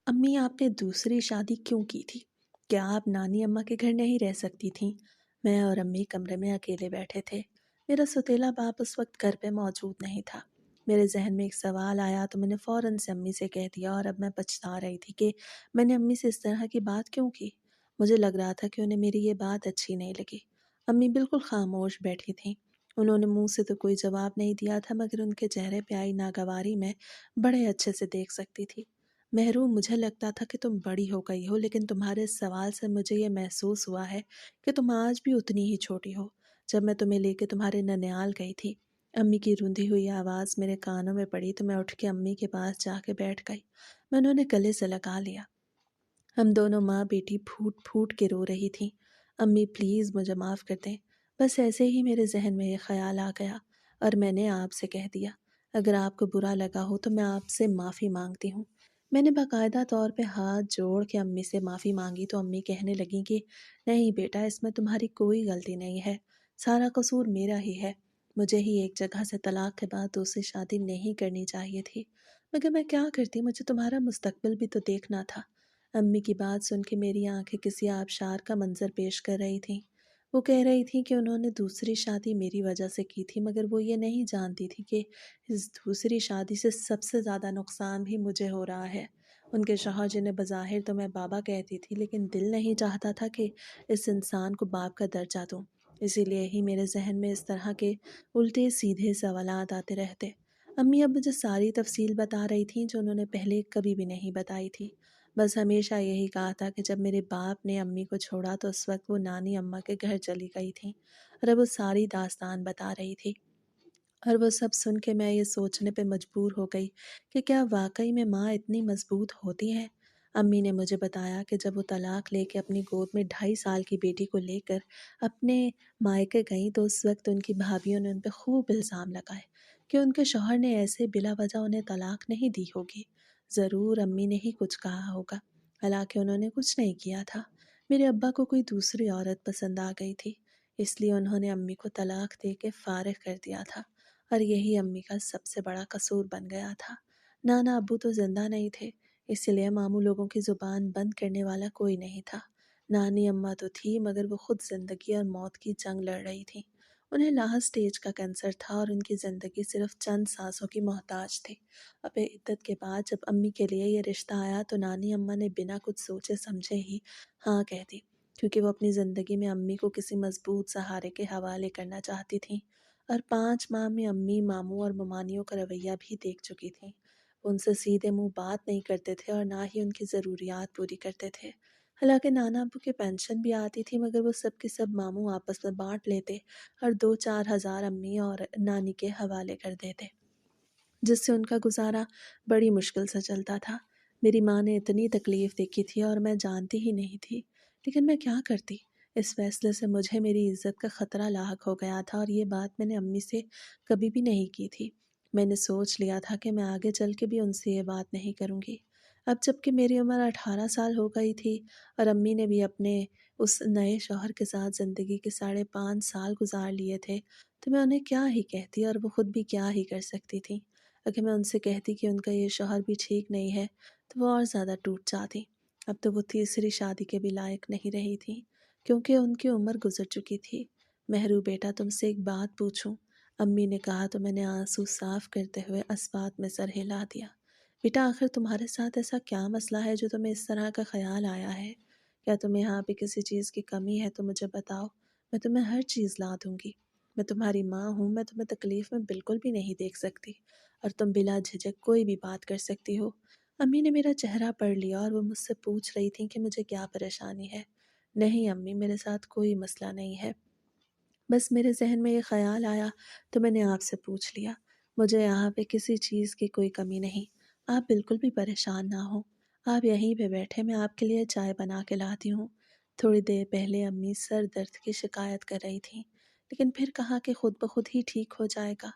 امی آپ نے دوسری شادی کیوں کی تھی؟ کیا آپ نانی اماں کے گھر نہیں رہ سکتی تھیں؟ میں اور امی کمرے میں اکیلے بیٹھے تھے۔ میرا ستیلا باپ اس وقت گھر پہ موجود نہیں تھا۔ میرے ذہن میں ایک سوال آیا تو میں نے فوراً سے امی سے کہہ دیا، اور اب میں پچھتا رہی تھی کہ میں نے امی سے اس طرح کی بات کیوں کی۔ مجھے لگ رہا تھا کہ انہیں میری یہ بات اچھی نہیں لگی۔ امی بالکل خاموش بیٹھی تھیں۔ انہوں نے منہ سے تو کوئی جواب نہیں دیا تھا، مگر ان کے چہرے پہ آئی ناگواری میں بڑے اچھے سے دیکھ سکتی تھی۔ محروم، مجھے لگتا تھا کہ تم بڑی ہو گئی ہو، لیکن تمہارے اس سوال سے مجھے یہ محسوس ہوا ہے کہ تم آج بھی اتنی ہی چھوٹی ہو جب میں تمہیں لے کے تمہارے ننیال گئی تھی۔ امی کی روندھی ہوئی آواز میرے کانوں میں پڑی تو میں اٹھ کے امی کے پاس جا کے بیٹھ گئی۔ میں انہوں نے گلے سے لگا لیا۔ ہم دونوں ماں بیٹی پھوٹ پھوٹ کے رو رہی تھیں۔ امی پلیز مجھے معاف کر دیں۔ بس ایسے ہی میرے ذہن میں یہ خیال آ گیا اور میں نے آپ سے کہہ دیا۔ اگر آپ کو برا لگا ہو تو میں آپ سے معافی مانگتی ہوں۔ میں نے باقاعدہ طور پہ ہاتھ جوڑ کے امی سے معافی مانگی تو امی کہنے لگیں کہ نہیں بیٹا، اس میں تمہاری کوئی غلطی نہیں ہے، سارا قصور میرا ہی ہے۔ مجھے ہی ایک جگہ سے طلاق کے بعد دوسری شادی نہیں کرنی چاہیے تھی، مگر میں کیا کرتی، مجھے تمہارا مستقبل بھی تو دیکھنا تھا۔ امی کی بات سن کے میری آنکھیں کسی آبشار کا منظر پیش کر رہی تھیں۔ وہ کہہ رہی تھیں کہ انہوں نے دوسری شادی میری وجہ سے کی تھی، مگر وہ یہ نہیں جانتی تھی کہ اس دوسری شادی سے سب سے زیادہ نقصان بھی مجھے ہو رہا ہے۔ ان کے شوہر، جنہیں بظاہر تو میں بابا کہتی تھی، لیکن دل نہیں چاہتا تھا کہ اس انسان کو باپ کا درجہ دوں۔ اسی لیے ہی میرے ذہن میں اس طرح کے الٹے سیدھے سوالات آتے رہتے۔ امی اب مجھے ساری تفصیل بتا رہی تھیں جو انہوں نے پہلے کبھی بھی نہیں بتائی تھی۔ بس ہمیشہ یہی کہا تھا کہ جب میرے باپ نے امی کو چھوڑا تو اس وقت وہ نانی اماں کے گھر چلی گئی تھیں، اور اب وہ ساری داستان بتا رہی تھی۔ اور وہ سب سن کے میں یہ سوچنے پہ مجبور ہو گئی کہ کیا واقعی میں ماں اتنی مضبوط ہوتی ہے؟ امی نے مجھے بتایا کہ جب وہ طلاق لے کے اپنی گود میں 2.5 سال کی بیٹی کو لے کر اپنے مائکے گئیں تو اس وقت ان کی بھابھیوں نے ان پہ خوب الزام لگائے کہ ان کے شوہر نے ایسے بلا وجہ انہیں طلاق نہیں دی ہوگی۔ ضرور امی نے ہی کچھ کہا ہوگا، حالانکہ انہوں نے کچھ نہیں کیا تھا۔ میرے ابا کو کوئی دوسری عورت پسند آ گئی تھی، اس لیے انہوں نے امی کو طلاق دے کے فارغ کر دیا تھا، اور یہی امی کا سب سے بڑا قصور بن گیا تھا۔ نانا ابو تو زندہ نہیں تھے، اس لیے ماموں لوگوں کی زبان بند کرنے والا کوئی نہیں تھا۔ نانی اماں تو تھی، مگر وہ خود زندگی اور موت کی جنگ لڑ رہی تھیں۔ انہیں لاسٹ سٹیج کا کینسر تھا اور ان کی زندگی صرف چند سانسوں کی محتاج تھی۔ اب عدت کے بعد جب امی کے لیے یہ رشتہ آیا تو نانی اماں نے بنا کچھ سوچے سمجھے ہی ہاں کہہ دی، کیونکہ وہ اپنی زندگی میں امی کو کسی مضبوط سہارے کے حوالے کرنا چاہتی تھیں۔ اور 5 ماہ میں امی ماموں اور ممانیوں کا رویہ بھی دیکھ چکی تھیں۔ وہ ان سے سیدھے منہ بات نہیں کرتے تھے اور نہ ہی ان کی ضروریات پوری کرتے تھے۔ حالانکہ نانا ابو کی پینشن بھی آتی تھی، مگر وہ سب کے سب ماموں آپس میں بانٹ لیتے اور 2-4 ہزار امی اور نانی کے حوالے کر دیتے، جس سے ان کا گزارا بڑی مشکل سے چلتا تھا۔ میری ماں نے اتنی تکلیف دیکھی تھی اور میں جانتی ہی نہیں تھی، لیکن میں کیا کرتی؟ اس فیصلے سے مجھے میری عزت کا خطرہ لاحق ہو گیا تھا، اور یہ بات میں نے امی سے کبھی بھی نہیں کی تھی۔ میں نے سوچ لیا تھا کہ میں آگے چل کے بھی ان سے یہ بات نہیں کروں گی۔ اب جب کہ میری عمر 18 سال ہو گئی تھی اور امی نے بھی اپنے اس نئے شوہر کے ساتھ زندگی کے 5.5 سال گزار لیے تھے، تو میں انہیں کیا ہی کہتی اور وہ خود بھی کیا ہی کر سکتی تھیں۔ اگر میں ان سے کہتی کہ ان کا یہ شوہر بھی ٹھیک نہیں ہے تو وہ اور زیادہ ٹوٹ جاتی۔ اب تو وہ تیسری شادی کے بھی لائق نہیں رہی تھی، کیونکہ ان کی عمر گزر چکی تھی۔ مہرو بیٹا، تم سے ایک بات پوچھوں؟ امی نے کہا تو میں نے آنسو صاف کرتے ہوئے اسبات میں سر ہلا دیا۔ بیٹا، آخر تمہارے ساتھ ایسا کیا مسئلہ ہے جو تمہیں اس طرح کا خیال آیا ہے؟ کیا تمہیں یہاں پہ کسی چیز کی کمی ہے تو مجھے بتاؤ، میں تمہیں ہر چیز لا دوں گی۔ میں تمہاری ماں ہوں، میں تمہیں تکلیف میں بالکل بھی نہیں دیکھ سکتی، اور تم بلا جھجک کوئی بھی بات کر سکتی ہو۔ امی نے میرا چہرہ پڑھ لیا اور وہ مجھ سے پوچھ رہی تھیں کہ مجھے کیا پریشانی ہے۔ نہیں امی، میرے ساتھ کوئی مسئلہ نہیں ہے، بس میرے ذہن میں یہ خیال آیا تو میں نے آپ سے پوچھ لیا۔ مجھے یہاں پہ کسی چیز کی کوئی کمی نہیں، آپ بالکل بھی پریشان نہ ہوں۔ آپ یہیں پہ بیٹھے، میں آپ کے لیے چائے بنا کے لاتی ہوں۔ تھوڑی دیر پہلے امی سر درد کی شکایت کر رہی تھیں، لیکن پھر کہا کہ خود بخود ہی ٹھیک ہو جائے گا۔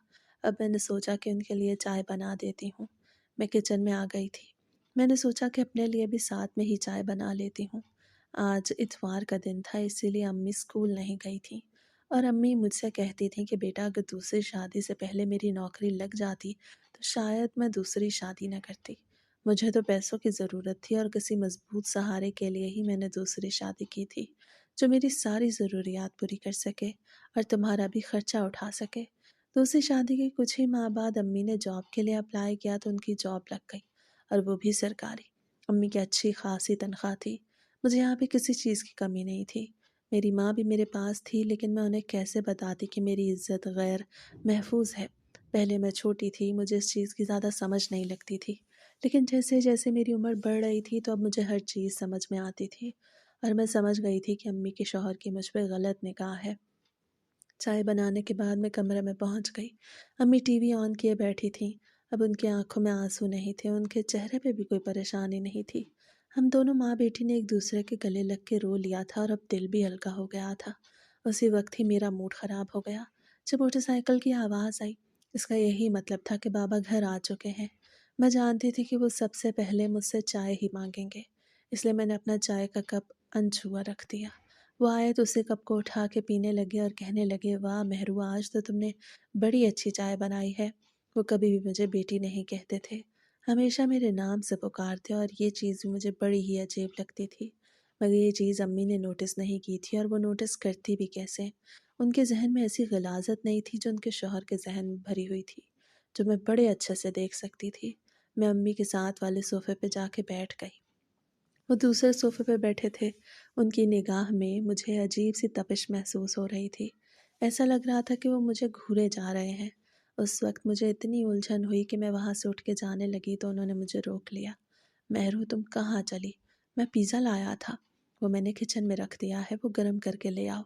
اب میں نے سوچا کہ ان کے لیے چائے بنا دیتی ہوں۔ میں کچن میں آ گئی تھی۔ میں نے سوچا کہ اپنے لیے بھی ساتھ میں ہی چائے بنا لیتی ہوں۔ آج اتوار کا دن تھا، اسی لیے امی اسکول نہیں گئی تھیں، اور امی مجھ سے کہتی تھیں کہ بیٹا، اگر دوسری شادی سے پہلے میری نوکری لگ جاتی تو شاید میں دوسری شادی نہ کرتی۔ مجھے تو پیسوں کی ضرورت تھی اور کسی مضبوط سہارے کے لیے ہی میں نے دوسری شادی کی تھی، جو میری ساری ضروریات پوری کر سکے اور تمہارا بھی خرچہ اٹھا سکے۔ دوسری شادی کے کچھ ہی ماہ بعد امی نے جاب کے لیے اپلائی کیا تو ان کی جاب لگ گئی، اور وہ بھی سرکاری۔ امی کی اچھی خاصی تنخواہ تھی، مجھے یہاں پہ کسی چیز کی کمی نہیں تھی۔ میری ماں بھی میرے پاس تھی، لیکن میں انہیں کیسے بتاتی کہ میری عزت غیر محفوظ ہے۔ پہلے میں چھوٹی تھی، مجھے اس چیز کی زیادہ سمجھ نہیں لگتی تھی، لیکن جیسے جیسے میری عمر بڑھ رہی تھی تو اب مجھے ہر چیز سمجھ میں آتی تھی، اور میں سمجھ گئی تھی کہ امی کے شوہر کی مجھ پہ غلط نگاہ ہے۔ چائے بنانے کے بعد میں کمرے میں پہنچ گئی۔ امی ٹی وی آن کیے بیٹھی تھیں۔ اب ان کی آنکھوں میں آنسو نہیں تھے، ان کے چہرے پہ بھی کوئی پریشانی نہیں تھی۔ ہم دونوں ماں بیٹی نے ایک دوسرے کے گلے لگ کے رو لیا تھا، اور اب دل بھی ہلکا ہو گیا تھا۔ اسی وقت ہی میرا موڈ خراب ہو گیا جب موٹر سائیکل کی آواز آئی۔ اس کا یہی مطلب تھا کہ بابا گھر آ چکے ہیں۔ میں جانتی تھی کہ وہ سب سے پہلے مجھ سے چائے ہی مانگیں گے، اس لیے میں نے اپنا چائے کا کپ انچھوا رکھ دیا۔ وہ آئے تو اسی کپ کو اٹھا کے پینے لگے اور کہنے لگے، واہ مہرو، آج تو تم نے بڑی اچھی چائے بنائی ہے۔ وہ کبھی بھی مجھے بیٹی نہیں کہتے تھے، ہمیشہ میرے نام سے پکارتے، اور یہ چیز بھی مجھے بڑی ہی عجیب لگتی تھی۔ مگر یہ چیز امی نے نوٹس نہیں کی تھی، اور وہ نوٹس کرتی بھی کیسے؟ ان کے ذہن میں ایسی غلاظت نہیں تھی جو ان کے شوہر کے ذہن میں بھری ہوئی تھی، جو میں بڑے اچھے سے دیکھ سکتی تھی۔ میں امی کے ساتھ والے صوفے پہ جا کے بیٹھ گئی۔ وہ دوسرے صوفے پہ بیٹھے تھے۔ ان کی نگاہ میں مجھے عجیب سی تپش محسوس ہو رہی تھی۔ ایسا لگ رہا تھا کہ وہ مجھے گھورے جا رہے ہیں۔ اس وقت مجھے اتنی الجھن ہوئی کہ میں وہاں سے اٹھ کے جانے لگی تو انہوں نے مجھے روک لیا۔ مہرو، تم کہاں چلی؟ میں پیزا لایا تھا، وہ میں نے کچن میں رکھ دیا ہے، وہ گرم کر کے لے آؤ۔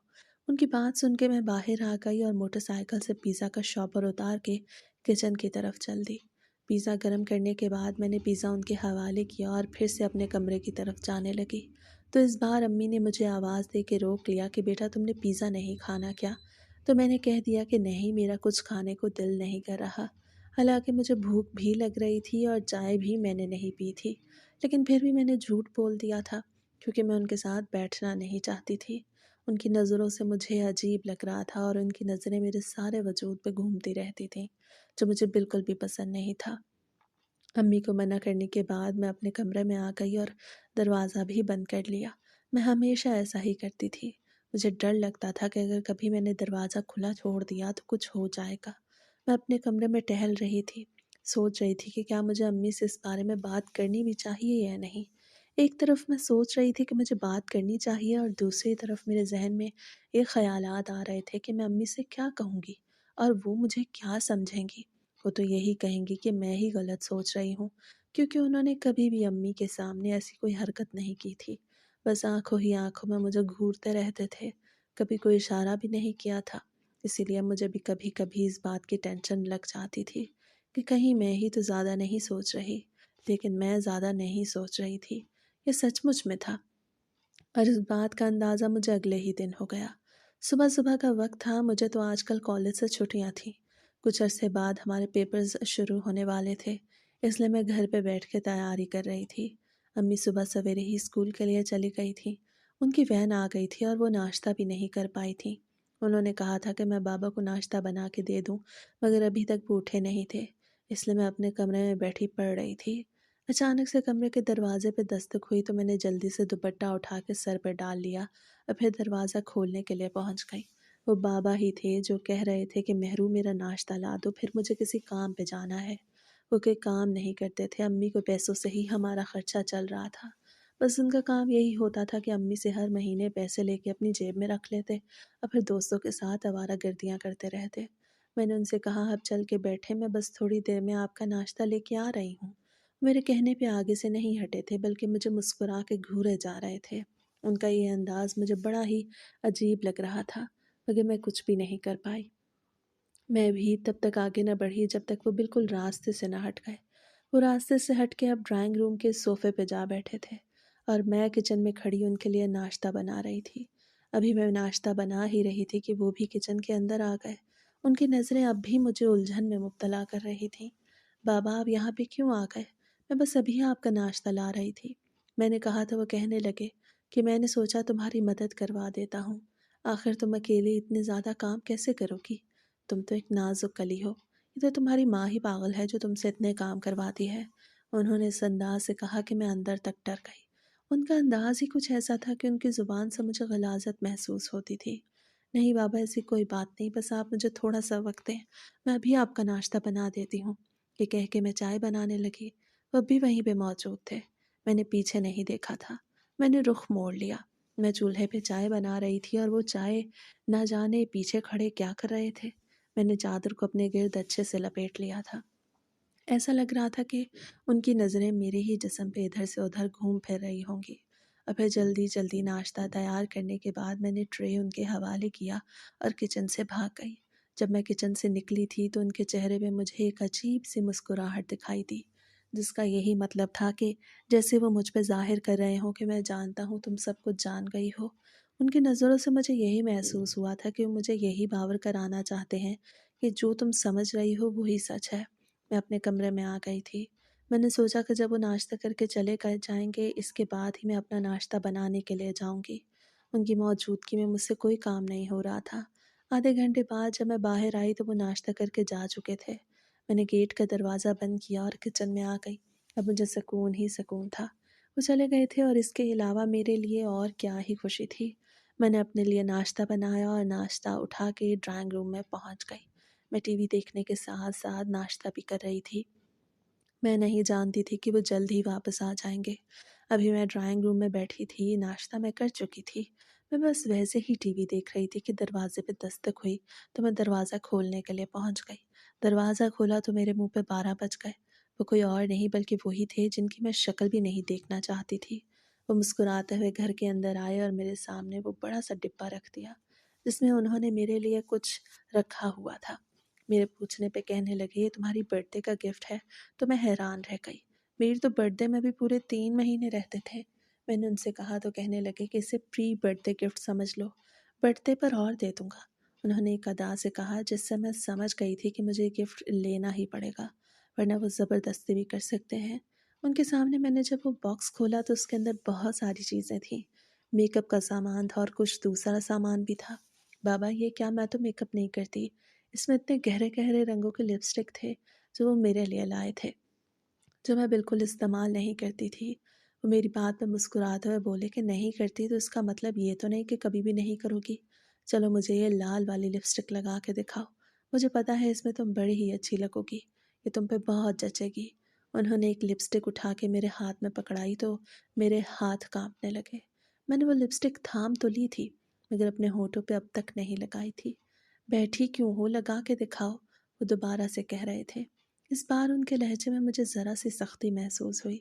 ان کی بات سن کے میں باہر آ گئی اور موٹر سائیکل سے پیزا کا شاپر اتار کے کچن کی طرف چل دی۔ پیزا گرم کرنے کے بعد میں نے پیزا ان کے حوالے کیا اور پھر سے اپنے کمرے کی طرف جانے لگی، تو اس بار امی نے مجھے آواز دے کے روک لیا کہ بیٹا، تم نے پیزا نہیں کھانا کیا؟ تو میں نے کہہ دیا کہ نہیں، میرا کچھ کھانے کو دل نہیں کر رہا۔ حالانکہ مجھے بھوک بھی لگ رہی تھی اور چائے بھی میں نے نہیں پی تھی، لیکن پھر بھی میں نے جھوٹ بول دیا تھا کیونکہ میں ان کے ساتھ بیٹھنا نہیں چاہتی تھی۔ ان کی نظروں سے مجھے عجیب لگ رہا تھا، اور ان کی نظریں میرے سارے وجود پہ گھومتی رہتی تھیں، جو مجھے بالکل بھی پسند نہیں تھا۔ امی کو منع کرنے کے بعد میں اپنے کمرے میں آ گئی اور دروازہ بھی بند کر لیا۔ میں ہمیشہ ایسا ہی کرتی تھی۔ مجھے ڈر لگتا تھا کہ اگر کبھی میں نے دروازہ کھلا چھوڑ دیا تو کچھ ہو جائے گا۔ میں اپنے کمرے میں ٹہل رہی تھی، سوچ رہی تھی کہ کیا مجھے امی سے اس بارے میں بات کرنی بھی چاہیے یا نہیں۔ ایک طرف میں سوچ رہی تھی کہ مجھے بات کرنی چاہیے، اور دوسری طرف میرے ذہن میں یہ خیالات آ رہے تھے کہ میں امی سے کیا کہوں گی اور وہ مجھے کیا سمجھیں گی۔ وہ تو یہی کہیں گی کہ میں ہی غلط سوچ رہی ہوں، کیونکہ انہوں نے کبھی بھی امی کے سامنے ایسی کوئی حرکت نہیں کی تھی۔ بس آنکھوں ہی آنکھوں میں مجھے گھورتے رہتے تھے، کبھی کوئی اشارہ بھی نہیں کیا تھا۔ اسی لیے مجھے بھی کبھی کبھی اس بات کی ٹینشن لگ جاتی تھی کہ کہیں میں ہی تو زیادہ نہیں سوچ رہی، لیکن میں زیادہ نہیں سوچ رہی تھی، یہ سچ مچ میں تھا۔ اور اس بات کا اندازہ مجھے اگلے ہی دن ہو گیا۔ صبح صبح کا وقت تھا، مجھے تو آج کل کالج سے چھٹیاں تھیں۔ کچھ عرصے بعد ہمارے پیپرز شروع ہونے والے تھے، اس لیے میں گھر پہ بیٹھ کے تیاری کر رہی تھی۔ امی صبح سویرے ہی اسکول کے لیے چلی گئی تھی۔ ان کی وین آ گئی تھی اور وہ ناشتہ بھی نہیں کر پائی تھی۔ انہوں نے کہا تھا کہ میں بابا کو ناشتہ بنا کے دے دوں، مگر ابھی تک وہ اٹھے نہیں تھے، اس لیے میں اپنے کمرے میں بیٹھی پڑھ رہی تھی۔ اچانک سے کمرے کے دروازے پہ دستک ہوئی تو میں نے جلدی سے دوپٹہ اٹھا کے سر پہ ڈال لیا اور پھر دروازہ کھولنے کے لیے پہنچ گئی۔ وہ بابا ہی تھے جو کہہ رہے تھے کہ مہرو، میرا ناشتہ لا دو، پھر مجھے کسی کام پہ جانا ہے۔ وہ کوئی کام نہیں کرتے تھے، امی کو پیسوں سے ہی ہمارا خرچہ چل رہا تھا۔ بس ان کا کام یہی ہوتا تھا کہ امی سے ہر مہینے پیسے لے کے اپنی جیب میں رکھ لیتے اور پھر دوستوں کے ساتھ آوارہ گردیاں کرتے رہتے۔ میں نے ان سے کہا، اب چل کے بیٹھے، میں بس تھوڑی دیر میں آپ کا ناشتہ لے کے آ رہی ہوں۔ میرے کہنے پہ آگے سے نہیں ہٹے تھے، بلکہ مجھے مسکرا کے گھورے جا رہے تھے۔ ان کا یہ انداز مجھے بڑا ہی عجیب لگ رہا تھا، مگر میں کچھ بھی نہیں کر پائی۔ میں بھی تب تک آگے نہ بڑھی جب تک وہ بالکل راستے سے نہ ہٹ گئے۔ وہ راستے سے ہٹ کے اب ڈرائنگ روم کے صوفے پہ جا بیٹھے تھے، اور میں کچن میں کھڑی ان کے لیے ناشتہ بنا رہی تھی۔ ابھی میں ناشتہ بنا ہی رہی تھی کہ وہ بھی کچن کے اندر آ گئے۔ ان کی نظریں اب بھی مجھے الجھن میں مبتلا کر رہی تھیں۔ بابا، آپ یہاں پہ کیوں آ گئے؟ میں بس ابھی آپ کا ناشتہ لا رہی تھی، میں نے کہا تو وہ کہنے لگے کہ میں نے سوچا تمہاری مدد کروا دیتا ہوں۔ آخر تم اکیلے اتنے زیادہ کام کیسے کرو گی؟ تم تو ایک نازک کلی ہو، یہ تو تمہاری ماں ہی پاگل ہے جو تم سے اتنے کام کرواتی ہے۔ انہوں نے اس انداز سے کہا کہ میں اندر تک ڈر گئی۔ ان کا انداز ہی کچھ ایسا تھا کہ ان کی زبان سے مجھے غلاظت محسوس ہوتی تھی۔ نہیں بابا، ایسی کوئی بات نہیں، بس آپ مجھے تھوڑا سا وقت دیں، میں ابھی آپ کا ناشتہ بنا دیتی ہوں۔ یہ کہہ کے میں چائے بنانے لگی۔ وہ بھی وہیں پہ موجود تھے۔ میں نے پیچھے نہیں دیکھا تھا۔ میں نے رخ موڑ لیا۔ میں چولہے پہ چائے بنا رہی تھی اور وہ چائے نہ جانے پیچھے کھڑے کیا کر رہے تھے۔ میں نے چادر کو اپنے گرد اچھے سے لپیٹ لیا تھا۔ ایسا لگ رہا تھا کہ ان کی نظریں میرے ہی جسم پہ ادھر سے ادھر گھوم پھر رہی ہوں گی۔ اور پھر جلدی جلدی ناشتہ تیار کرنے کے بعد میں نے ٹرے ان کے حوالے کیا اور کچن سے بھاگ گئی۔ جب میں کچن سے نکلی تھی تو ان کے چہرے پہ مجھے ایک عجیب سی مسکراہٹ دکھائی دی، جس کا یہی مطلب تھا کہ جیسے وہ مجھ پہ ظاہر کر رہے ہوں کہ میں جانتا ہوں تم سب کچھ جان گئی ہو۔ ان کی نظروں سے مجھے یہی محسوس ہوا تھا کہ وہ مجھے یہی باور کرانا چاہتے ہیں کہ جو تم سمجھ رہی ہو وہی سچ ہے۔ میں اپنے کمرے میں آ گئی تھی۔ میں نے سوچا کہ جب وہ ناشتہ کر کے چلے جائیں گے اس کے بعد ہی میں اپنا ناشتہ بنانے کے لیے جاؤں گی۔ ان کی موجودگی میں مجھ سے کوئی کام نہیں ہو رہا تھا۔ آدھے گھنٹے بعد جب میں باہر آئی تو وہ ناشتہ کر کے جا چکے تھے۔ میں نے گیٹ کا دروازہ بند کیا اور کچن میں آ گئی۔ اب مجھے سکون ہی سکون تھا۔ وہ چلے گئے تھے اور اس کے علاوہ میرے لیے اور کیا ہی خوشی تھی۔ میں نے اپنے لیے ناشتہ بنایا اور ناشتہ اٹھا کے ڈرائنگ روم میں پہنچ گئی۔ میں ٹی وی دیکھنے کے ساتھ ساتھ ناشتہ بھی کر رہی تھی۔ میں نہیں جانتی تھی کہ وہ جلد ہی واپس آ جائیں گے۔ ابھی میں ڈرائنگ روم میں بیٹھی تھی، ناشتہ میں کر چکی تھی۔ میں بس ویسے ہی ٹی وی دیکھ رہی تھی کہ دروازے پہ دستک ہوئی تو میں دروازہ کھولنے کے لیے پہنچ گئی۔ دروازہ کھولا تو میرے منہ پہ 12 بج گئے۔ وہ کوئی اور نہیں بلکہ وہی تھے جن کی میں شکل بھی نہیں دیکھنا چاہتی تھی۔ وہ مسکراتے ہوئے گھر کے اندر آئے اور میرے سامنے وہ بڑا سا ڈبہ رکھ دیا جس میں انہوں نے میرے لیے کچھ رکھا ہوا تھا۔ میرے پوچھنے پہ کہنے لگے یہ تمہاری برتھ ڈے کا گفٹ ہے؟ تو میں حیران رہ گئی۔ میری تو برتھ ڈے میں بھی پورے 3 مہینے رہتے تھے۔ میں نے ان سے کہا تو کہنے لگے کہ اسے پری برتھ ڈے گفٹ سمجھ لو، برتھ ڈے پر اور دے دوں گا۔ انہوں نے ایک ادا سے کہا جس سے میں سمجھ گئی تھی کہ مجھے گفٹ لینا ہی پڑے گا، ورنہ وہ زبردستی بھی کر سکتے ہیں۔ ان کے سامنے میں نے جب وہ باکس کھولا تو اس کے اندر بہت ساری چیزیں تھیں۔ میک اپ کا سامان تھا اور کچھ دوسرا سامان بھی تھا۔ بابا یہ کیا؟ میں تو میک اپ نہیں کرتی۔ اس میں اتنے گہرے گہرے رنگوں کے لپسٹک تھے جو وہ میرے لیے لائے تھے، جو میں بالکل استعمال نہیں کرتی تھی۔ وہ میری بات پہ مسکراتے ہوئے بولے کہ نہیں کرتی تو اس کا مطلب یہ تو نہیں کہ کبھی بھی نہیں کرو گی۔ چلو مجھے یہ لال والی لپسٹک لگا کے دکھاؤ، مجھے پتا ہے اس میں تم بڑی ہی اچھی لگو گی، یہ تم پہ بہت جچے گی۔ انہوں نے ایک لپسٹک اٹھا کے میرے ہاتھ میں پکڑائی تو میرے ہاتھ کانپنے لگے۔ میں نے وہ لپسٹک تھام تو لی تھی مگر اپنے ہونٹوں پہ اب تک نہیں لگائی تھی۔ بیٹھی کیوں ہو، لگا کے دکھاؤ، وہ دوبارہ سے کہہ رہے تھے۔ اس بار ان کے لہجے میں مجھے ذرا سی سختی محسوس ہوئی۔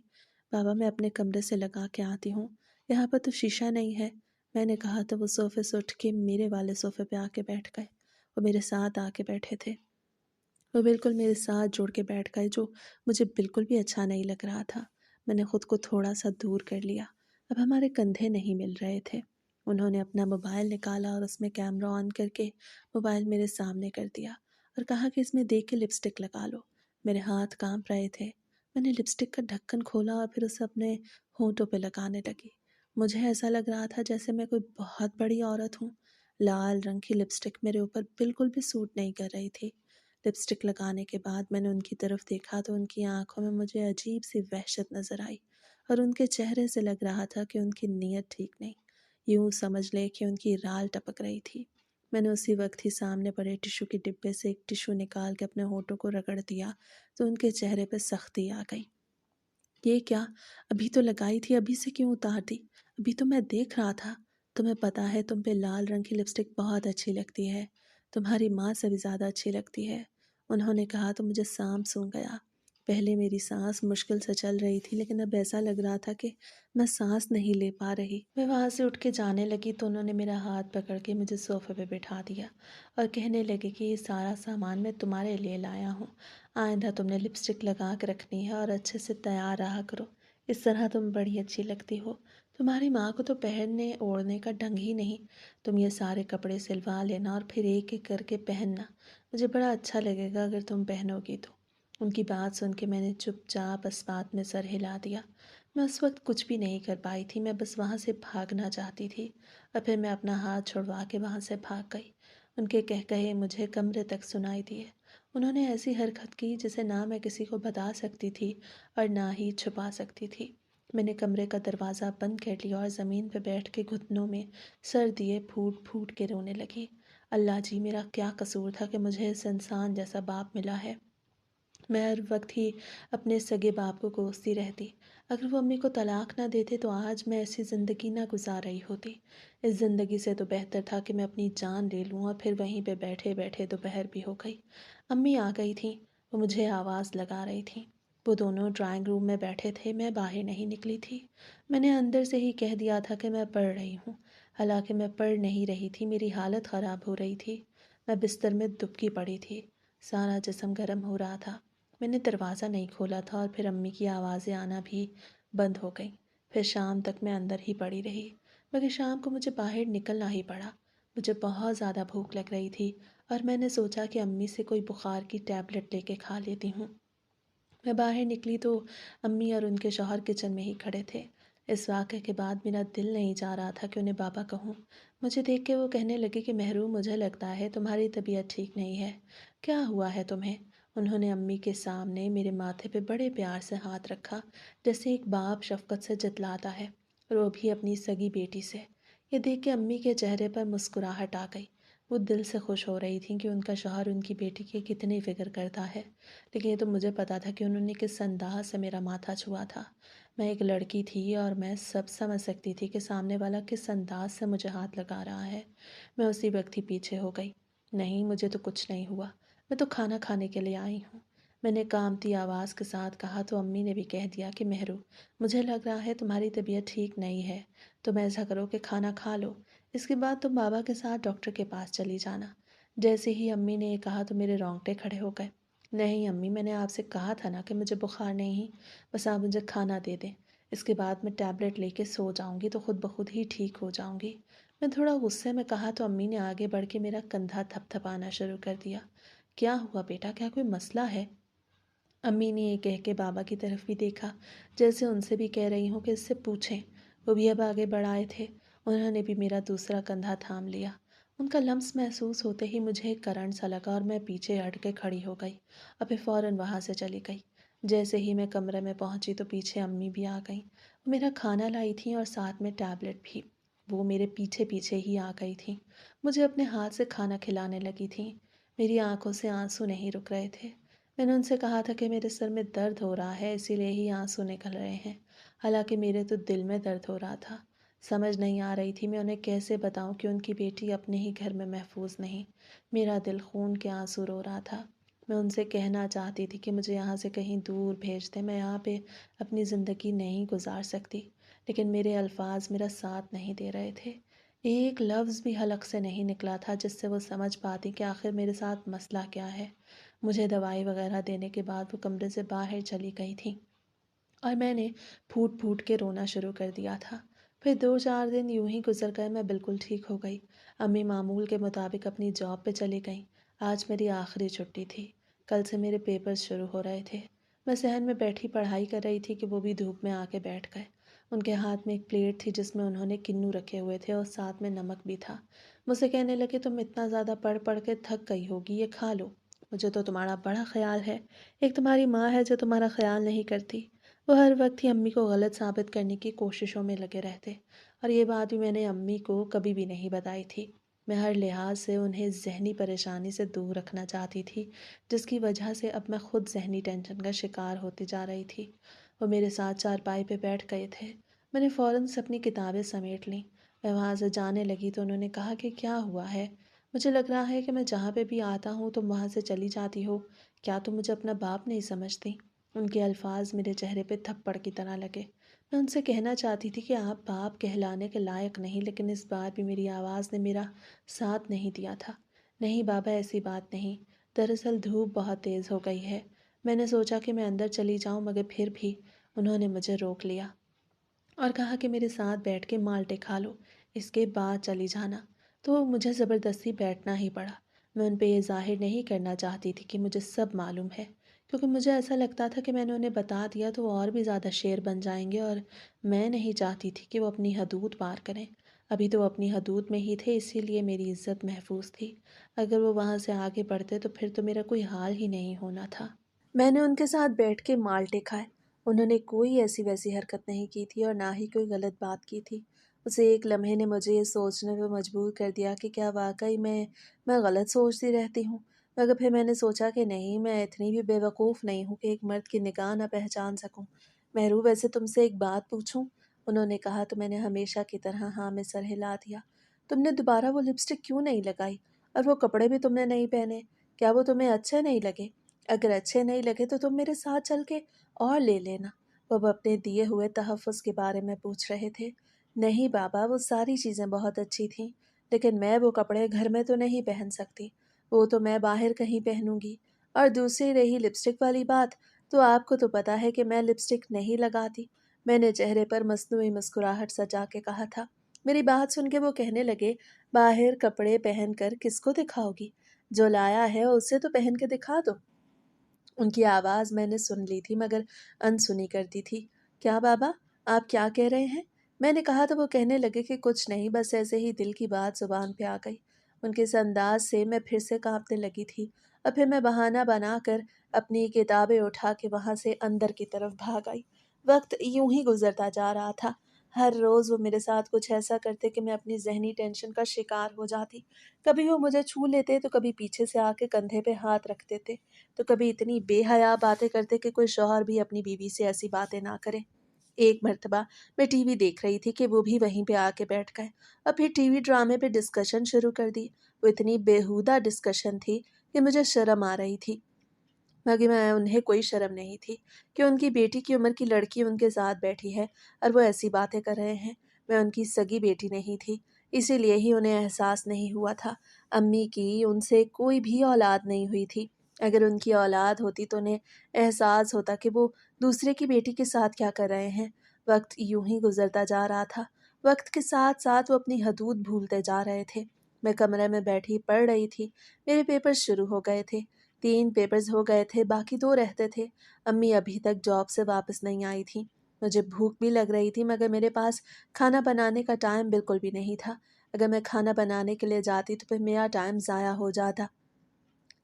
بابا میں اپنے کمرے سے لگا کے آتی ہوں، یہاں پر تو شیشہ نہیں ہے۔ میں نے کہا تو وہ صوفے سے اٹھ کے میرے والے صوفے پہ آ کے بیٹھ گئے۔ وہ میرے ساتھ آ کے بیٹھے تھے۔ وہ بالکل میرے ساتھ جوڑ کے بیٹھ گئے جو مجھے بالکل بھی اچھا نہیں لگ رہا تھا۔ میں نے خود کو تھوڑا سا دور کر لیا۔ اب ہمارے کندھے نہیں مل رہے تھے۔ انہوں نے اپنا موبائل نکالا اور اس میں کیمرہ آن کر کے موبائل میرے سامنے کر دیا اور کہا کہ اس میں دیکھ کے لپسٹک لگا لو۔ میرے ہاتھ کانپ رہے تھے۔ میں نے لپسٹک کا ڈھکن کھولا اور پھر اسے اپنے ہونٹوں پہ لگانے لگی۔ مجھے ایسا لگ رہا تھا جیسے میں کوئی بہت بڑی عورت ہوں۔ لال رنگ کی لپسٹک میرے اوپر بالکل بھی سوٹ نہیں کر رہی تھی۔ لپسٹک لگانے کے بعد میں نے ان کی طرف دیکھا تو ان کی آنکھوں میں مجھے عجیب سی وحشت نظر آئی اور ان کے چہرے سے لگ رہا تھا کہ ان کی نیت ٹھیک نہیں، یوں سمجھ لے کہ ان کی رال ٹپک رہی تھی۔ میں نے اسی وقت ہی سامنے پڑے ٹشو کے ڈبے سے ایک ٹشو نکال کے اپنے ہونٹوں کو رگڑ دیا تو ان کے چہرے پہ سختی آ گئی۔ یہ کیا؟ ابھی تو لگائی تھی، ابھی سے کیوں اتار دی؟ ابھی تو میں دیکھ رہا تھا۔ تمہیں پتا ہے تم پہ لال رنگ کی لپسٹک بہت اچھی لگتی ہے، تمہاری ماں سے بھی زیادہ اچھی لگتی ہے۔ انہوں نے کہا تو مجھے سانپ سونگھ گیا۔ پہلے میری سانس مشکل سے چل رہی تھی لیکن اب ایسا لگ رہا تھا کہ میں سانس نہیں لے پا رہی۔ میں وہاں سے اٹھ کے جانے لگی تو انہوں نے میرا ہاتھ پکڑ کے مجھے صوفے پہ بٹھا دیا اور کہنے لگے کہ یہ سارا سامان میں تمہارے لیے لایا ہوں، آئندہ تم نے لپسٹک لگا کے رکھنی ہے اور اچھے سے تیار رہا کرو، اس طرح تم بڑی اچھی لگتی ہو۔ تمہاری ماں کو تو پہننے اوڑھنے کا ڈھنگ ہی نہیں، تم یہ سارے کپڑے سلوا لینا اور پھر ایک ایک کر کے پہننا، مجھے بڑا اچھا لگے گا اگر تم پہنو گی تو۔ ان کی بات سن کے میں نے چپ چاپ اس بات میں سر ہلا دیا۔ میں اس وقت کچھ بھی نہیں کر پائی تھی، میں بس وہاں سے بھاگنا چاہتی تھی اور پھر میں اپنا ہاتھ چھڑوا کے وہاں سے بھاگ گئی۔ ان کے کہے مجھے کمرے تک سنائی دیے۔ انہوں نے ایسی حرکت کی جسے نہ میں کسی کو بتا سکتی تھی اور نہ ہی چھپا سکتی تھی۔ میں نے کمرے کا دروازہ بند کر لیا اور زمین پہ بیٹھ کے گھٹنوں میں سر دیے پھوٹ پھوٹ کے رونے لگی۔ اللہ جی، میرا کیا قصور تھا کہ مجھے اس انسان جیسا باپ ملا ہے؟ میں ہر وقت ہی اپنے سگے باپ کو کوستی رہتی۔ اگر وہ امی کو طلاق نہ دیتے تو آج میں ایسی زندگی نہ گزار رہی ہوتی۔ اس زندگی سے تو بہتر تھا کہ میں اپنی جان لے لوں، اور پھر وہیں پہ بیٹھے بیٹھے دوپہر بھی ہو گئی۔ امی آ گئی تھیں، وہ مجھے آواز لگا رہی تھیں۔ وہ دونوں ڈرائنگ روم میں بیٹھے تھے، میں باہر نہیں نکلی تھی۔ میں نے اندر سے ہی کہہ دیا تھا کہ میں پڑھ رہی ہوں، حالانکہ میں پڑھ نہیں رہی تھی، میری حالت خراب ہو رہی تھی۔ میں بستر میں دبکی پڑی تھی، سارا جسم گرم ہو رہا تھا۔ میں نے دروازہ نہیں کھولا تھا اور پھر امی کی آوازیں آنا بھی بند ہو گئیں۔ پھر شام تک میں اندر ہی پڑی رہی، مگر شام کو مجھے باہر نکلنا ہی پڑا۔ مجھے بہت زیادہ بھوک لگ رہی تھی اور میں نے سوچا کہ امی سے کوئی بخار کی ٹیبلٹ لے کے کھا لیتی ہوں۔ میں باہر نکلی تو امی اور ان کے شوہر کچن میں ہی کھڑے تھے۔ اس واقعے کے بعد میرا دل نہیں چاہ رہا تھا کہ انہیں بابا کہوں۔ مجھے دیکھ کے وہ کہنے لگے کہ مہرو، مجھے لگتا ہے تمہاری طبیعت ٹھیک نہیں ہے، کیا ہوا ہے تمہیں؟ انہوں نے امی کے سامنے میرے ماتھے پہ بڑے پیار سے ہاتھ رکھا، جیسے ایک باپ شفقت سے جتلاتا ہے، اور وہ بھی اپنی سگی بیٹی سے۔ یہ دیکھ کے امی کے چہرے پر مسکراہٹ آ گئی۔ وہ دل سے خوش ہو رہی تھیں کہ ان کا شوہر ان کی بیٹی کی کتنی فکر کرتا ہے، لیکن یہ تو مجھے پتا تھا کہ انہوں نے کس انداز سے میرا ماتھا چھوا تھا۔ میں ایک لڑکی تھی اور میں سب سمجھ سکتی تھی کہ سامنے والا کس انداز سے مجھے ہاتھ لگا رہا ہے۔ میں اسی وقت ہی پیچھے ہو گئی۔ نہیں، مجھے تو کچھ نہیں ہوا، میں تو کھانا کھانے کے لیے آئی ہوں، میں نے کامتی آواز کے ساتھ کہا تو امی نے بھی کہہ دیا کہ مہرو، مجھے لگ رہا ہے تمہاری طبیعت ٹھیک نہیں ہے، تم ایسا کرو کہ کھانا کھا لو، اس کے بعد تم بابا کے ساتھ ڈاکٹر کے پاس چلی جانا۔ جیسے ہی امی نے یہ کہا تو میرے رونگٹے کھڑے ہو گئے۔ نہیں امی، میں نے آپ سے کہا تھا نا کہ مجھے بخار نہیں، بس آپ مجھے کھانا دے دیں، اس کے بعد میں ٹیبلٹ لے کے سو جاؤں گی تو خود بخود ہی ٹھیک ہو جاؤں گی۔ میں تھوڑا غصے میں کہا تو امی نے آگے بڑھ کے میرا کندھا تھپ تھپانا شروع کر دیا۔ کیا ہوا بیٹا، کیا کوئی مسئلہ ہے؟ امی نے یہ کہہ کے بابا کی طرف بھی دیکھا، جیسے ان سے بھی کہہ رہی ہوں کہ اس سے پوچھیں۔ وہ بھی اب آگے بڑھائے تھے، انہوں نے بھی میرا دوسرا کندھا تھام لیا۔ ان کا لمس محسوس ہوتے ہی مجھے ایک کرنٹ سا لگا اور میں پیچھے ہٹ کے کھڑی ہو گئی اور پھر فوراً وہاں سے چلی گئی۔ جیسے ہی میں کمرے میں پہنچی تو پیچھے امی بھی آ گئیں، وہ میرا کھانا لائی تھیں اور ساتھ میں ٹیبلٹ بھی۔ وہ میرے پیچھے پیچھے ہی آ گئی تھیں، مجھے اپنے ہاتھ سے کھانا کھلانے لگی تھیں۔ میری آنکھوں سے آنسو نہیں رک رہے تھے۔ میں نے ان سے کہا تھا کہ میرے سر میں درد ہو رہا ہے، اسی لیے ہی آنسو نکل رہے ہیں، حالانکہ میرے تو دل میں درد ہو رہا تھا۔ سمجھ نہیں آ رہی تھی میں انہیں کیسے بتاؤں کہ ان کی بیٹی اپنے ہی گھر میں محفوظ نہیں۔ میرا دل خون کے آنسو رو رہا تھا۔ میں ان سے کہنا چاہتی تھی کہ مجھے یہاں سے کہیں دور بھیج دیں، میں یہاں پہ اپنی زندگی نہیں گزار سکتی، لیکن میرے الفاظ میرا ساتھ نہیں دے رہے تھے۔ ایک لفظ بھی حلق سے نہیں نکلا تھا جس سے وہ سمجھ پاتی کہ آخر میرے ساتھ مسئلہ کیا ہے۔ مجھے دوائی وغیرہ دینے کے بعد وہ کمرے سے باہر چلی گئی تھیں اور میں نے پھوٹ پھوٹ کے رونا شروع کر دیا تھا۔ پھر 2-4 دن یوں ہی گزر گئے، میں بالکل ٹھیک ہو گئی۔ امی معمول کے مطابق اپنی جاب پہ چلی گئیں۔ آج میری آخری چھٹی تھی، کل سے میرے پیپرز شروع ہو رہے تھے۔ میں صحن میں بیٹھی پڑھائی کر رہی تھی کہ وہ بھی دھوپ میں آ کے بیٹھ گئے۔ ان کے ہاتھ میں ایک پلیٹ تھی جس میں انہوں نے کنو رکھے ہوئے تھے اور ساتھ میں نمک بھی تھا۔ مجھ سے کہنے لگے تم اتنا زیادہ پڑھ پڑھ کے تھک گئی ہوگی، یہ کھا لو، مجھے تو تمہارا بڑا خیال ہے، ایک تمہاری ماں ہے جو تمہارا خیال نہیں کرتی۔ وہ ہر وقت ہی امی کو غلط ثابت کرنے کی کوششوں میں لگے رہتے، اور یہ بات بھی میں نے امی کو کبھی بھی نہیں بتائی تھی۔ میں ہر لحاظ سے انہیں ذہنی پریشانی سے دور رکھنا چاہتی تھی، جس کی وجہ سے اب میں خود ذہنی ٹینشن کا شکار ہوتی جا رہی تھی۔ وہ میرے ساتھ چارپائی پہ بیٹھ گئے تھے، میں نے فوراً سے اپنی کتابیں سمیٹ لیں۔ میں وہاں سے جانے لگی تو انہوں نے کہا کہ کیا ہوا ہے؟ مجھے لگ رہا ہے کہ میں جہاں پہ بھی آتا ہوں تم وہاں سے چلی جاتی ہو، کیا تم مجھے اپنا باپ نہیں سمجھتی؟ ان کے الفاظ میرے چہرے پہ تھپڑ کی طرح لگے۔ میں ان سے کہنا چاہتی تھی کہ آپ باپ کہلانے کے لائق نہیں، لیکن اس بار بھی میری آواز نے میرا ساتھ نہیں دیا تھا۔ نہیں بابا، ایسی بات نہیں، دراصل دھوپ بہت تیز ہو گئی ہے۔ میں نے سوچا کہ میں اندر چلی جاؤں، مگر پھر بھی انہوں نے مجھے روک لیا اور کہا کہ میرے ساتھ بیٹھ کے مالٹے کھا لو، اس کے بعد چلی جانا۔ تو مجھے زبردستی بیٹھنا ہی پڑا۔ میں ان پہ یہ ظاہر نہیں کرنا چاہتی تھی کہ مجھے سب معلوم ہے، کیونکہ مجھے ایسا لگتا تھا کہ میں نے انہیں بتا دیا تو وہ اور بھی زیادہ شیر بن جائیں گے، اور میں نہیں چاہتی تھی کہ وہ اپنی حدود پار کریں۔ ابھی تو اپنی حدود میں ہی تھے، اسی لیے میری عزت محفوظ تھی۔ اگر وہ وہاں سے آگے بڑھتے تو پھر تو میرا کوئی حال ہی نہیں ہونا تھا۔ میں نے ان کے ساتھ بیٹھ کے مالٹے کھائے۔ انہوں نے کوئی ایسی ویسی حرکت نہیں کی تھی اور نہ ہی کوئی غلط بات کی تھی۔ اسے ایک لمحے نے مجھے یہ سوچنے پہ مجبور کر دیا کہ کیا واقعی میں غلط سوچتی رہتی ہوں، مگر پھر میں نے سوچا کہ نہیں، میں اتنی بھی بے وقوف نہیں ہوں کہ ایک مرد کی نگاہ نہ پہچان سکوں۔ مہرو، ویسے تم سے ایک بات پوچھوں؟ انہوں نے کہا تو میں نے ہمیشہ کی طرح ہاں میں سر ہلا دیا۔ تم نے دوبارہ وہ لپسٹک کیوں نہیں لگائی؟ اور وہ کپڑے بھی تم نے نہیں پہنے، کیا وہ تمہیں اچھے نہیں لگے؟ اگر اچھے نہیں لگے تو تم میرے ساتھ چل کے اور لے لینا۔ وہ اب اپنے دیے ہوئے تحفظ کے بارے میں پوچھ رہے تھے۔ نہیں بابا، وہ ساری چیزیں بہت اچھی تھیں، لیکن میں وہ کپڑے گھر میں تو نہیں پہن سکتی، وہ تو میں باہر کہیں پہنوں گی۔ اور دوسری رہی لپسٹک والی بات، تو آپ کو تو پتا ہے کہ میں لپسٹک نہیں لگاتی۔ میں نے چہرے پر مصنوعی مسکراہٹ سجا کے کہا تھا۔ میری بات سن کے وہ کہنے لگے، باہر کپڑے پہن کر کس کو دکھاؤ گی؟ جو لایا ہے اسے تو پہن کے دکھا دو۔ ان کی آواز میں نے سن لی تھی مگر انسنی کرتی تھی۔ کیا بابا، آپ کیا کہہ رہے ہیں؟ میں نے کہا تو وہ کہنے لگے کہ کچھ نہیں، بس ایسے ہی دل کی بات زبان پہ آ گئی۔ ان کے اس انداز سے میں پھر سے کانپنے لگی تھی اور پھر میں بہانہ بنا کر اپنی کتابیں اٹھا کے وہاں سے اندر کی طرف بھاگ آئی۔ وقت یوں ہی گزرتا جا رہا تھا۔ ہر روز وہ میرے ساتھ کچھ ایسا کرتے کہ میں اپنی ذہنی ٹینشن کا شکار ہو جاتی۔ کبھی وہ مجھے چھو لیتے تو کبھی پیچھے سے آ کے کندھے پہ ہاتھ رکھ دیتے، تو کبھی اتنی بے حیا باتیں کرتے کہ کوئی شوہر بھی اپنی بیوی سے ایسی باتیں نہ کرے۔ ایک مرتبہ میں ٹی وی دیکھ رہی تھی کہ وہ بھی وہیں پہ آ کے بیٹھ گئے اور پھر ٹی وی ڈرامے پہ ڈسکشن شروع کر دی۔ وہ اتنی بیہودہ ڈسکشن تھی کہ مجھے شرم آ رہی تھی، مگر میں انہیں کوئی شرم نہیں تھی کہ ان کی بیٹی کی عمر کی لڑکی ان کے ساتھ بیٹھی ہے اور وہ ایسی باتیں کر رہے ہیں۔ میں ان کی سگی بیٹی نہیں تھی، اسی لیے ہی انہیں احساس نہیں ہوا تھا۔ امی کی ان سے کوئی بھی اولاد نہیں ہوئی تھی، اگر ان کی اولاد ہوتی تو انہیں احساس ہوتا کہ وہ دوسرے کی بیٹی کے ساتھ کیا کر رہے ہیں۔ وقت یوں ہی گزرتا جا رہا تھا۔ وقت کے ساتھ ساتھ وہ اپنی حدود بھولتے جا رہے تھے۔ میں کمرے میں بیٹھی پڑھ رہی تھی۔ میرے پیپر شروع ہو گئے تھے، 3 پیپرز ہو گئے تھے، باقی 2 رہتے تھے۔ امی ابھی تک جاب سے واپس نہیں آئی تھیں۔ مجھے بھوک بھی لگ رہی تھی مگر میرے پاس کھانا بنانے کا ٹائم بالکل بھی نہیں تھا۔ اگر میں کھانا بنانے کے لیے جاتی تو پھر میرا ٹائم ضائع ہو جاتا،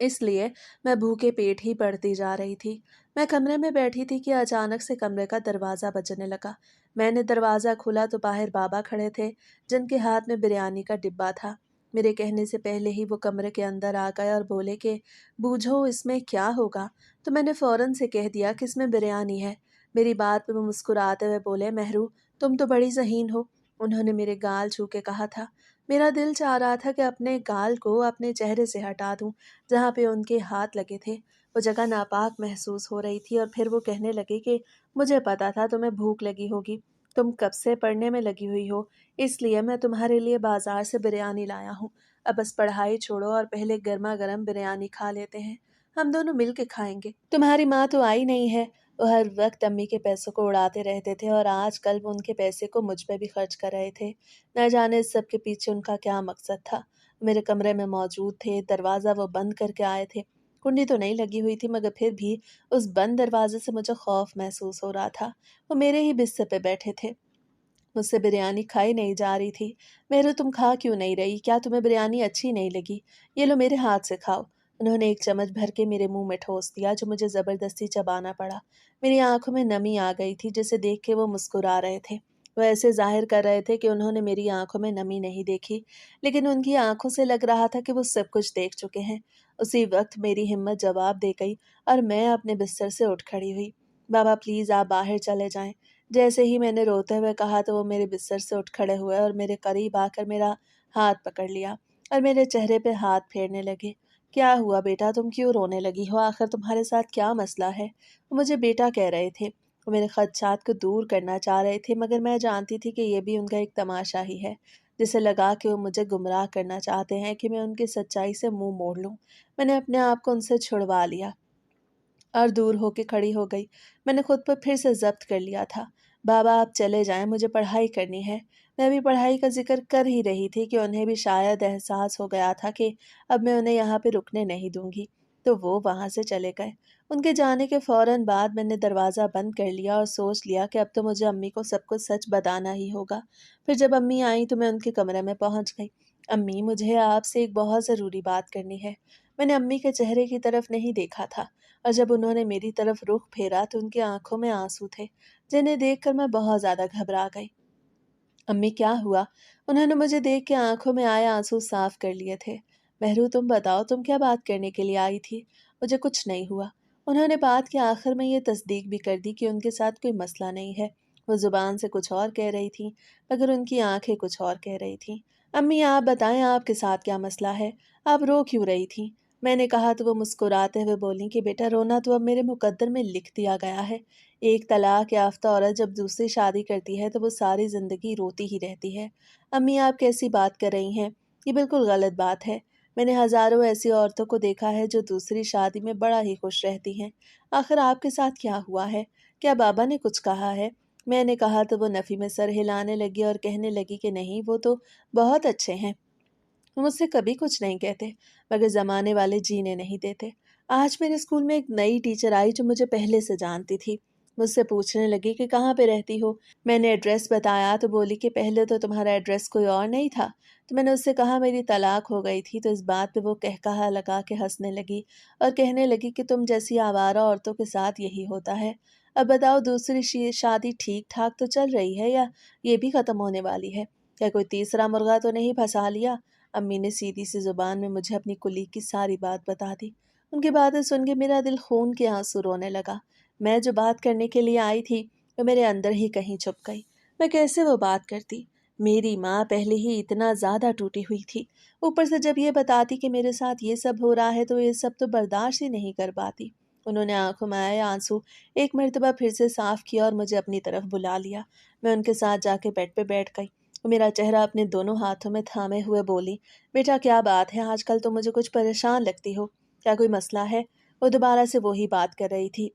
اس لیے میں بھوکے پیٹ ہی پڑھتی جا رہی تھی۔ میں کمرے میں بیٹھی تھی کہ اچانک سے کمرے کا دروازہ بجنے لگا۔ میں نے دروازہ کھولا تو باہر بابا کھڑے تھے جن کے ہاتھ میں بریانی کا ڈبہ تھا۔ میرے کہنے سے پہلے ہی وہ کمرے کے اندر آ گئے اور بولے کہ بوجھو اس میں کیا ہوگا؟ تو میں نے فوراً سے کہہ دیا کہ اس میں بریانی ہے۔ میری بات پہ وہ مسکراتے ہوئے بولے، مہرو تم تو بڑی ذہین ہو۔ انہوں نے میرے گال چھو کے کہا تھا۔ میرا دل چاہ رہا تھا کہ اپنے گال کو اپنے چہرے سے ہٹا دوں جہاں پہ ان کے ہاتھ لگے تھے۔ وہ جگہ ناپاک محسوس ہو رہی تھی اور پھر وہ کہنے لگے کہ مجھے پتا تھا تمہیں بھوک لگی ہوگی، تم کب سے پڑھنے میں لگی ہوئی ہو، اس لیے میں تمہارے لیے بازار سے بریانی لایا ہوں۔ اب بس پڑھائی چھوڑو اور پہلے گرما گرم بریانی کھا لیتے ہیں، ہم دونوں مل کے کھائیں گے۔ تمہاری ماں تو آئی نہیں ہے، وہ ہر وقت امی کے پیسوں کو اڑاتے رہتے تھے اور آج کل وہ ان کے پیسے کو مجھ پہ بھی خرچ کر رہے تھے۔ نہ جانے اس سب کے پیچھے ان کا کیا مقصد تھا۔ میرے کمرے میں موجود تھے، دروازہ وہ بند کر کے آئے تھے۔ کنڈی تو نہیں لگی ہوئی تھی مگر پھر بھی اس بند دروازے سے مجھے خوف محسوس ہو رہا تھا۔ وہ میرے ہی بستر پہ بیٹھے تھے، مجھ سے بریانی کھائی نہیں جا رہی تھی۔ مہرو تم کھا کیوں نہیں رہی؟ کیا تمہیں بریانی اچھی نہیں لگی؟ یہ لو میرے ہاتھ سے کھاؤ۔ انہوں نے ایک چمچ بھر کے میرے منہ میں ٹھوس دیا جو مجھے زبردستی چبانا پڑا۔ میری آنکھوں میں نمی آ گئی تھی جسے دیکھ کے وہ مسکرا رہے تھے۔ وہ ایسے ظاہر کر رہے تھے کہ انہوں نے میری آنکھوں میں نمی نہیں دیکھی، لیکن ان کی آنکھوں سے لگ رہا تھا کہ وہ سب کچھ دیکھ چکے ہیں۔ اسی وقت میری ہمت جواب دے گئی اور میں اپنے بستر سے اٹھ کھڑی ہوئی۔ بابا پلیز آپ باہر چلے جائیں۔ جیسے ہی میں نے روتے ہوئے کہا تو وہ میرے بستر سے اٹھ کھڑے ہوئے اور میرے قریب آ کر میرا ہاتھ پکڑ لیا اور میرے چہرے پہ ہاتھ پھیرنے لگے۔ کیا ہوا بیٹا، تم کیوں رونے لگی ہو؟ آخر تمہارے ساتھ کیا مسئلہ ہے؟ وہ مجھے بیٹا کہہ رہے تھے، وہ میرے خدشات کو دور کرنا چاہ رہے تھے مگر میں جانتی تھی کہ یہ بھی ان کا ایک تماشا ہی ہے، جسے لگا کہ وہ مجھے گمراہ کرنا چاہتے ہیں کہ میں ان کی سچائی سے منہ موڑ لوں۔ میں نے اپنے آپ کو ان سے چھڑوا لیا اور دور ہو کے کھڑی ہو گئی۔ میں نے خود پر پھر سے ضبط کر لیا تھا۔ بابا آپ چلے جائیں، مجھے پڑھائی کرنی ہے۔ میں بھی پڑھائی کا ذکر کر ہی رہی تھی کہ انہیں بھی شاید احساس ہو گیا تھا کہ اب میں انہیں یہاں پہ رکنے نہیں دوں گی، تو وہ وہاں سے چلے گئے۔ ان کے جانے کے فوراً بعد میں نے دروازہ بند کر لیا اور سوچ لیا کہ اب تو مجھے امی کو سب کچھ سچ بتانا ہی ہوگا۔ پھر جب امی آئیں تو میں ان کے کمرے میں پہنچ گئی۔ امی، مجھے آپ سے ایک بہت ضروری بات کرنی ہے۔ میں نے امی کے چہرے کی طرف نہیں دیکھا تھا، اور جب انہوں نے میری طرف رخ پھیرا تو ان کی آنکھوں میں آنسو تھے، جنہیں دیکھ کر میں بہت زیادہ گھبرا گئی۔ امی، کیا ہوا؟ انہوں نے مجھے دیکھ کے آنکھوں میں آئے آنسو صاف کر لیے تھے۔ مہرو، تم بتاؤ، تم کیا بات کرنے کے لیے آئی تھی؟ مجھے کچھ نہیں ہوا۔ انہوں نے بات کے آخر میں یہ تصدیق بھی کر دی کہ ان کے ساتھ کوئی مسئلہ نہیں ہے۔ وہ زبان سے کچھ اور کہہ رہی تھی، مگر ان کی آنکھیں کچھ اور کہہ رہی تھیں۔ امی، آپ بتائیں، آپ کے ساتھ کیا مسئلہ ہے؟ آپ رو کیوں رہی تھیں؟ میں نے کہا تو وہ مسکراتے ہوئے بولیں کہ بیٹا، رونا تو اب میرے مقدر میں لکھ دیا گیا ہے۔ ایک طلاق یافتہ عورت جب دوسری شادی کرتی ہے تو وہ ساری زندگی روتی ہی رہتی ہے۔ امی، آپ کیسی بات کر رہی ہیں؟ یہ بالکل غلط بات ہے۔ میں نے ہزاروں ایسی عورتوں کو دیکھا ہے جو دوسری شادی میں بڑا ہی خوش رہتی ہیں۔ آخر آپ کے ساتھ کیا ہوا ہے؟ کیا بابا نے کچھ کہا ہے؟ میں نے کہا تو وہ نفی میں سر ہلانے لگی اور کہنے لگی کہ نہیں، وہ تو بہت اچھے ہیں، وہ مجھ سے کبھی کچھ نہیں کہتے، مگر زمانے والے جینے نہیں دیتے۔ آج میرے اسکول میں ایک نئی ٹیچر آئی جو مجھے پہلے سے جانتی تھی۔ مجھ سے پوچھنے لگی کہ کہاں پہ رہتی ہو۔ میں نے ایڈریس بتایا تو بولی کہ پہلے تو تمہارا ایڈریس کوئی اور نہیں تھا۔ تو میں نے اس سے کہا میری طلاق ہو گئی تھی، تو اس بات پہ وہ کہا لگا کے ہنسنے لگی اور کہنے لگی کہ تم جیسی آوارہ عورتوں کے ساتھ یہی ہوتا ہے۔ اب بتاؤ، دوسری شادی ٹھیک ٹھاک تو چل رہی ہے یا یہ بھی ختم ہونے والی ہے؟ کیا کوئی تیسرا مرغا تو نہیں پھنسا لیا؟ امی نے سیدھی سی زبان میں مجھے اپنی کلی کی ساری بات بتا دی۔ ان کی باتیں سن کے میرا دل خون کے آنسو رونے لگا۔ میں جو بات کرنے کے لیے آئی تھی وہ میرے اندر ہی کہیں چھپ گئی۔ میں کیسے وہ بات کرتی؟ میری ماں پہلے ہی اتنا زیادہ ٹوٹی ہوئی تھی، اوپر سے جب یہ بتاتی کہ میرے ساتھ یہ سب ہو رہا ہے تو یہ سب تو برداشت ہی نہیں کر پاتی۔ انہوں نے آنکھوں میں آئے آنسو ایک مرتبہ پھر سے صاف کیا اور مجھے اپنی طرف بلا لیا۔ میں ان کے ساتھ جا کے بیڈ پہ بیٹھ گئی۔ وہ میرا چہرہ اپنے دونوں ہاتھوں میں تھامے ہوئے بولی، بیٹا، کیا بات ہے؟ آج کل تو مجھے کچھ پریشان لگتی ہو، کیا کوئی مسئلہ ہے؟ وہ دوبارہ سے وہی بات کر رہی تھی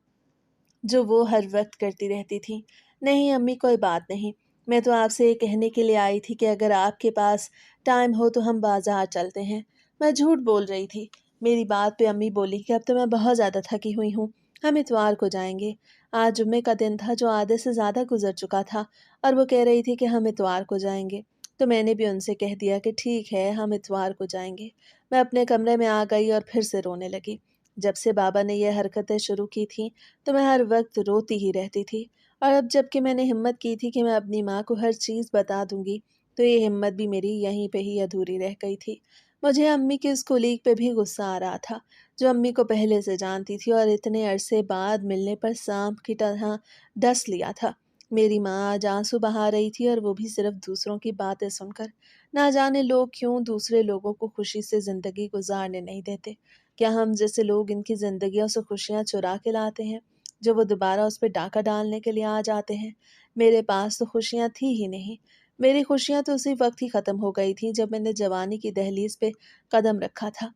جو وہ ہر وقت کرتی رہتی تھی۔ نہیں امی، کوئی بات نہیں، میں تو آپ سے یہ کہنے کے لیے آئی تھی کہ اگر آپ کے پاس ٹائم ہو تو ہم بازار چلتے ہیں۔ میں جھوٹ بول رہی تھی۔ میری بات پہ امی بولی کہ اب تو میں بہت زیادہ تھکی ہوئی ہوں، ہم اتوار کو جائیں گے۔ آج جمعے کا دن تھا جو آدھے سے زیادہ گزر چکا تھا، اور وہ کہہ رہی تھی کہ ہم اتوار کو جائیں گے، تو میں نے بھی ان سے کہہ دیا کہ ٹھیک ہے، ہم اتوار کو جائیں گے۔ میں اپنے کمرے میں آ گئی اور پھر سے رونے لگی۔ جب سے بابا نے یہ حرکتیں شروع کی تھیں تو میں ہر وقت روتی ہی رہتی تھی، اور اب جب کہ میں نے ہمت کی تھی کہ میں اپنی ماں کو ہر چیز بتا دوں گی تو یہ ہمت بھی میری یہیں پہ ہی ادھوری رہ گئی تھی۔ مجھے امی کی اس کولیگ پہ بھی غصہ آ رہا تھا جو امی کو پہلے سے جانتی تھی اور اتنے عرصے بعد ملنے پر سانپ کی طرح ڈس لیا تھا۔ میری ماں آج آنسو بہا رہی تھی، اور وہ بھی صرف دوسروں کی باتیں سن کر۔ نہ جانے لوگ کیوں دوسرے لوگوں کو خوشی سے زندگی گزارنے نہیں دیتے۔ کیا ہم جیسے لوگ ان کی زندگیوں سے خوشیاں چرا کے لاتے ہیں جو وہ دوبارہ اس پہ ڈاکہ ڈالنے کے لیے آ جاتے ہیں؟ میرے پاس تو خوشیاں تھی ہی نہیں۔ میری خوشیاں تو اسی وقت ہی ختم ہو گئی تھیں جب میں نے جوانی کی دہلیز پہ قدم رکھا تھا،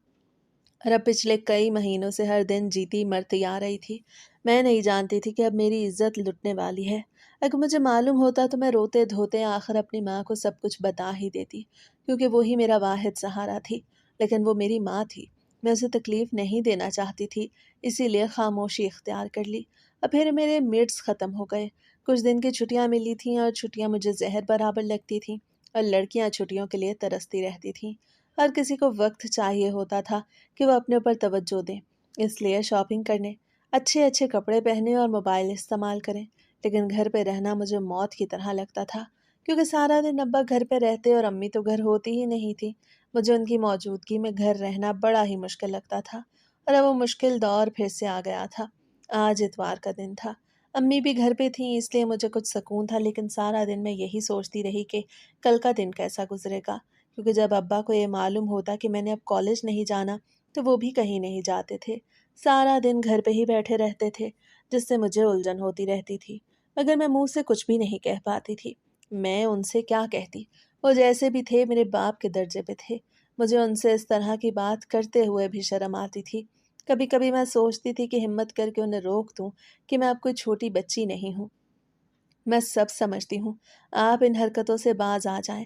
اور اب پچھلے کئی مہینوں سے ہر دن جیتی مرتی آ رہی تھی۔ میں نہیں جانتی تھی کہ اب میری عزت لٹنے والی ہے۔ اگر مجھے معلوم ہوتا تو میں روتے دھوتے آخر اپنی ماں کو سب کچھ بتا ہی دیتی، کیونکہ وہی میرا واحد سہارا تھی۔ لیکن وہ میری ماں تھی، میں اسے تکلیف نہیں دینا چاہتی تھی، اسی لیے خاموشی اختیار کر لی۔ اور پھر میرے میڈس ختم ہو گئے۔ کچھ دن کی چھٹیاں ملی تھیں، اور چھٹیاں مجھے زہر برابر لگتی تھیں، اور لڑکیاں چھٹیوں کے لیے ترستی رہتی تھیں۔ ہر کسی کو وقت چاہیے ہوتا تھا کہ وہ اپنے اوپر توجہ دیں، اس لیے شاپنگ کرنے، اچھے اچھے کپڑے پہنے اور موبائل استعمال کریں۔ لیکن گھر پہ رہنا مجھے موت کی طرح لگتا تھا، کیونکہ سارا دن ابا گھر پہ رہتے اور امی تو گھر ہوتی ہی نہیں تھی۔ مجھے ان کی موجودگی میں گھر رہنا بڑا ہی مشکل لگتا تھا، اور اب وہ مشکل دور پھر سے آ گیا تھا۔ آج اتوار کا دن تھا، امی بھی گھر پہ تھیں، اس لیے مجھے کچھ سکون تھا، لیکن سارا دن میں یہی سوچتی رہی کہ کل کا دن کیسا گزرے گا، کیونکہ جب ابا کو یہ معلوم ہوتا کہ میں نے اب کالج نہیں جانا تو وہ بھی کہیں نہیں جاتے تھے، سارا دن گھر پہ ہی بیٹھے رہتے تھے، جس سے مجھے الجھن ہوتی رہتی تھی، مگر میں منہ سے کچھ بھی نہیں کہہ پاتی تھی۔ میں ان سے کیا کہتی؟ وہ جیسے بھی تھے میرے باپ کے درجے پہ تھے۔ مجھے ان سے اس طرح کی بات کرتے ہوئے بھی شرم آتی تھی۔ کبھی کبھی میں سوچتی تھی کہ ہمت کر کے انہیں روک دوں کہ میں اب کوئی چھوٹی بچی نہیں ہوں، میں سب سمجھتی ہوں، آپ ان حرکتوں سے باز آ جائیں۔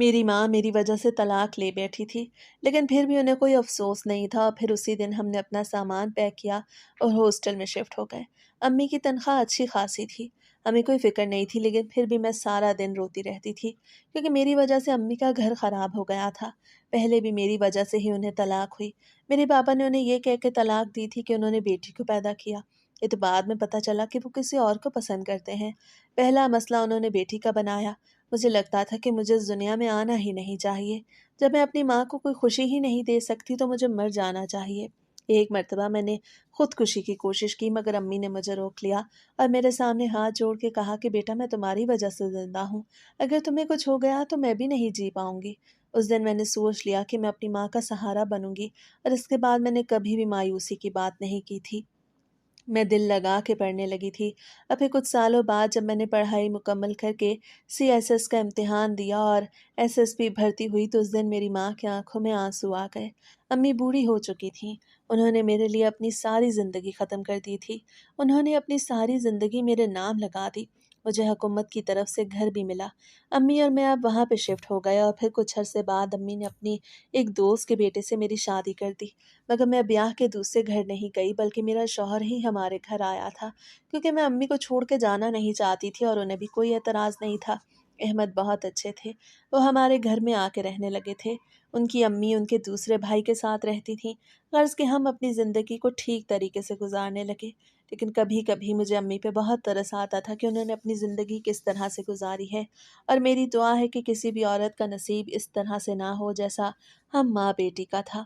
میری ماں میری وجہ سے طلاق لے بیٹھی تھی، لیکن پھر بھی انہیں کوئی افسوس نہیں تھا اور پھر اسی دن ہم نے اپنا سامان پیک کیا اور ہاسٹل میں شفٹ ہو گئے۔ امی کی تنخواہ اچھی خاصی تھی، ہمیں کوئی فکر نہیں تھی، لیکن پھر بھی میں سارا دن روتی رہتی تھی کیونکہ میری وجہ سے امی کا گھر خراب ہو گیا تھا۔ پہلے بھی میری وجہ سے ہی انہیں طلاق ہوئی۔ میرے پاپا نے انہیں یہ کہہ کے طلاق دی تھی کہ انہوں نے بیٹی کو پیدا کیا۔ یہ تو بعد میں پتہ چلا کہ وہ کسی اور کو پسند کرتے ہیں۔ پہلا مسئلہ انہوں نے بیٹی کا بنایا۔ مجھے لگتا تھا کہ مجھے اس دنیا میں آنا ہی نہیں چاہیے۔ جب میں اپنی ماں کو کوئی خوشی ہی نہیں دے سکتی تو مجھے مر جانا چاہیے۔ ایک مرتبہ میں نے خودکشی کی کوشش کی، مگر امی نے مجھے روک لیا اور میرے سامنے ہاتھ جوڑ کے کہا کہ بیٹا میں تمہاری وجہ سے زندہ ہوں، اگر تمہیں کچھ ہو گیا تو میں بھی نہیں جی پاؤں گی۔ اس دن میں نے سوچ لیا کہ میں اپنی ماں کا سہارا بنوں گی، اور اس کے بعد میں نے کبھی بھی مایوسی کی بات نہیں کی تھی۔ میں دل لگا کے پڑھنے لگی تھی۔ اور پھر کچھ سالوں بعد جب میں نے پڑھائی مکمل کر کے CSS کا امتحان دیا اور SSB بھرتی ہوئی تو اس دن میری ماں کی آنکھوں میں آنسو آ گئے۔ امی بوڑھی ہو چکی تھیں، انہوں نے میرے لیے اپنی ساری زندگی ختم کر دی تھی، انہوں نے اپنی ساری زندگی میرے نام لگا دی۔ مجھے حکومت کی طرف سے گھر بھی ملا، امی اور میں اب وہاں پہ شفٹ ہو گئے، اور پھر کچھ عرصے بعد امی نے اپنی ایک دوست کے بیٹے سے میری شادی کر دی۔ مگر میں بیاہ کے دوسرے گھر نہیں گئی، بلکہ میرا شوہر ہی ہمارے گھر آیا تھا، کیونکہ میں امی کو چھوڑ کے جانا نہیں چاہتی تھی اور انہیں بھی کوئی اعتراض نہیں تھا۔ احمد بہت اچھے تھے، وہ ہمارے گھر میں آ کے رہنے لگے تھے۔ ان کی امی ان کے دوسرے بھائی کے ساتھ رہتی تھیں، غرض کہ ہم اپنی زندگی کو ٹھیک طریقے سے گزارنے لگے۔ لیکن کبھی کبھی مجھے امی پہ بہت ترس آتا تھا کہ انہوں نے اپنی زندگی کس طرح سے گزاری ہے، اور میری دعا ہے کہ کسی بھی عورت کا نصیب اس طرح سے نہ ہو جیسا ہم ماں بیٹی کا تھا۔